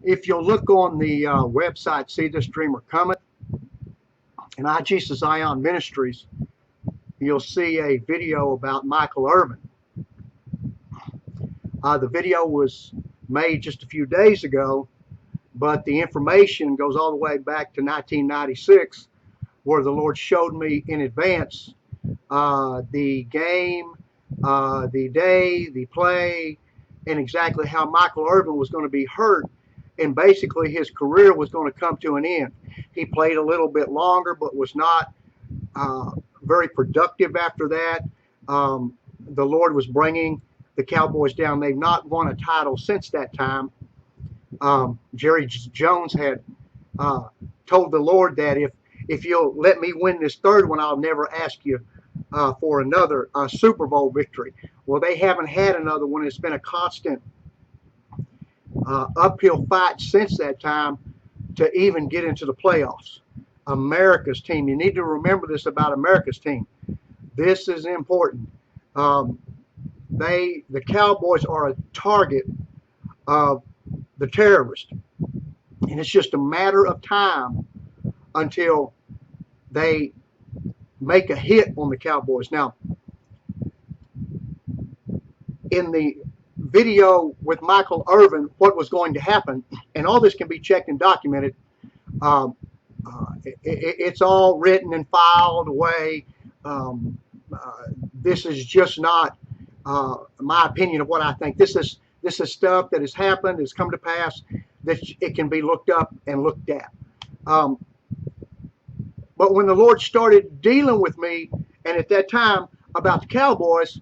If you'll look on the website, See This Dreamer Cometh, and I, Jesus Zion Ministries, you'll see a video about Michael Irvin. The video was made just a few days ago, but the information goes all the way back to 1996, where the Lord showed me in advance the game, the day, the play, and exactly how Michael Irvin was going to be hurt, and basically his career was going to come to an end. He played a little bit longer, but was not very productive after that. The Lord was bringing the Cowboys down. They've not won a title since that time. Jerry Jones had told the Lord that if you'll let me win this third one, I'll never ask you for another Super Bowl victory. Well, they haven't had another one. It's been a constant uphill fight since that time to even get into the playoffs. America's team. You need to remember this about America's team. This is important. The Cowboys are a target of the terrorists, and it's just a matter of time until they make a hit on the Cowboys. Now, in the video with Michael Irvin, what was going to happen, and all this can be checked and documented, it's all written and filed away. This is just not my opinion of what I think. This is stuff that has happened, has come to pass, that it can be looked up and looked at. But when the Lord started dealing with me, and at that time about the Cowboys,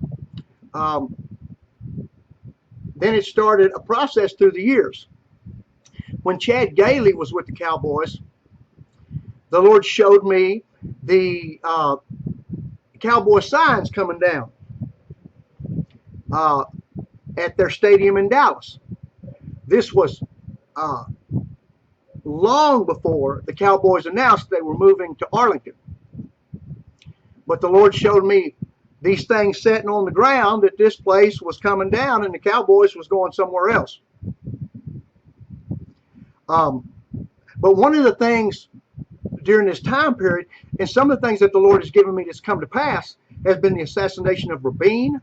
then it started a process through the years. When Chad Gailey was with the Cowboys, the Lord showed me the Cowboy signs coming down at their stadium in Dallas. This was long before the Cowboys announced they were moving to Arlington. But the Lord showed me these things sitting on the ground, that this place was coming down and the Cowboys was going somewhere else. But one of the things during this time period, and some of the things that the Lord has given me that's come to pass, has been the assassination of Rabin,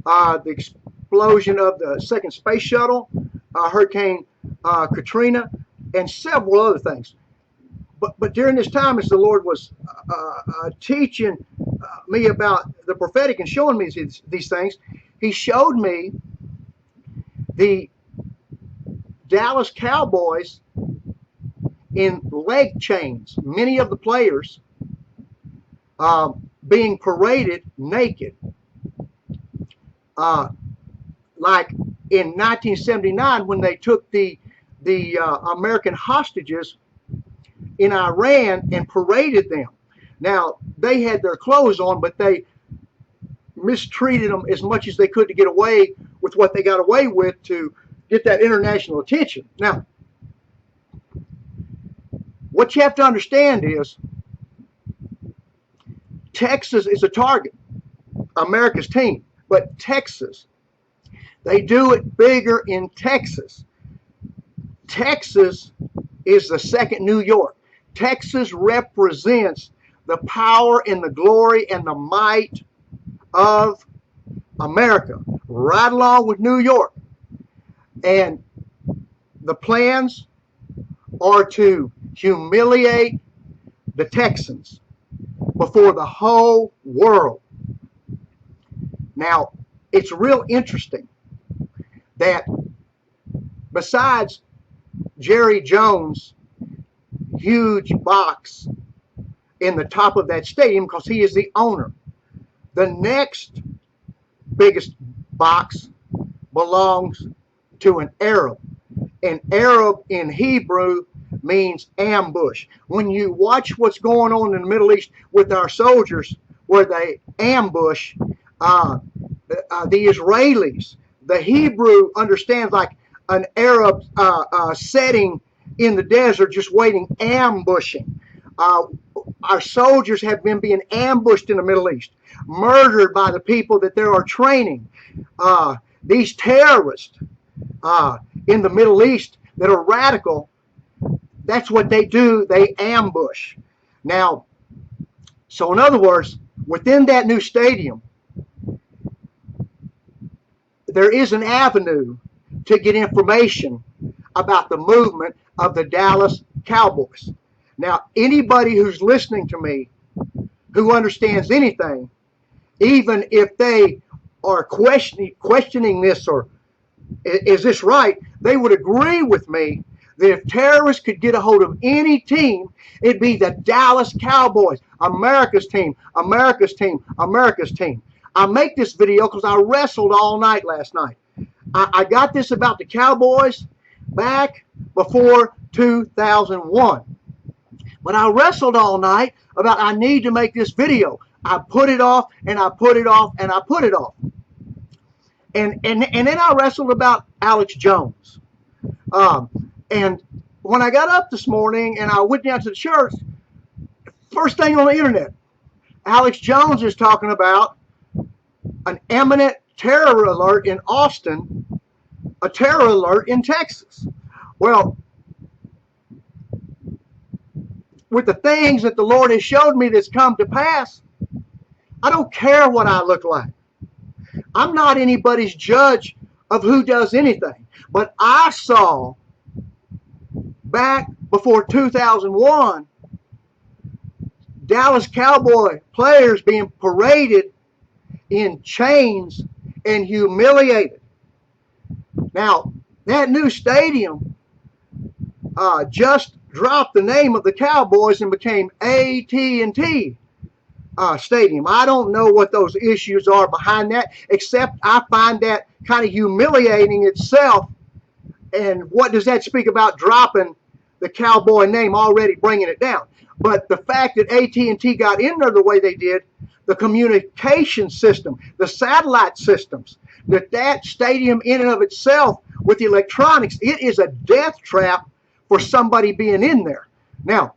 the explosion of the second space shuttle, Hurricane Katrina, and several other things. But during this time, as the Lord was teaching me about the prophetic and showing me these things, He showed me the Dallas Cowboys in leg chains, many of the players being paraded naked. Like in 1979, when they took the American hostages in Iran and paraded them. Now, they had their clothes on, but they mistreated them as much as they could to get away with what they got away with to get that international attention. Now, what you have to understand is Texas is a target, America's team, but Texas, they do it bigger in Texas. Texas is the second New York. Texas represents the power and the glory and the might of America, right along with New York. And the plans are to humiliate the Texans before the whole world. Now, it's real interesting that besides Jerry Jones' huge box in the top of that stadium, because he is the owner, the next biggest box belongs to an Arab. An Arab in Hebrew means ambush. When you watch what's going on in the Middle East with our soldiers, where they ambush the Israelis, the Hebrew understands like an Arab setting in the desert, just waiting, ambushing. Our soldiers have been being ambushed in the Middle East, murdered by the people that they are training. These terrorists in the Middle East, that are radical, that's what they do. They ambush. Now, so in other words, within that new stadium, there is an avenue to get information about the movement of the Dallas Cowboys. Now, anybody who's listening to me who understands anything, even if they are questioning this or is this right, they would agree with me that if terrorists could get a hold of any team, it'd be the Dallas Cowboys, America's team, America's team, America's team. I make this video because I wrestled all night last night. I got this about the Cowboys back before 2001. But I wrestled all night about I need to make this video. I put it off and I put it off and I put it off. And then I wrestled about Alex Jones. And when I got up this morning and I went down to the church, first thing on the internet, Alex Jones is talking about an imminent terror alert in Austin, a terror alert in Texas. Well, with the things that the Lord has showed me that's come to pass, I don't care what I look like. I'm not anybody's judge of who does anything. But I saw back before 2001 Dallas Cowboy players being paraded in chains and humiliated. Now, that new stadium just dropped the name of the Cowboys and became AT&T Stadium. I don't know what those issues are behind that, except I find that kind of humiliating itself. And what does that speak about dropping the Cowboy name, already bringing it down? But the fact that AT&T got in there the way they did, the communication system, the satellite systems, that stadium in and of itself with the electronics, it is a death trap for somebody being in there. Now,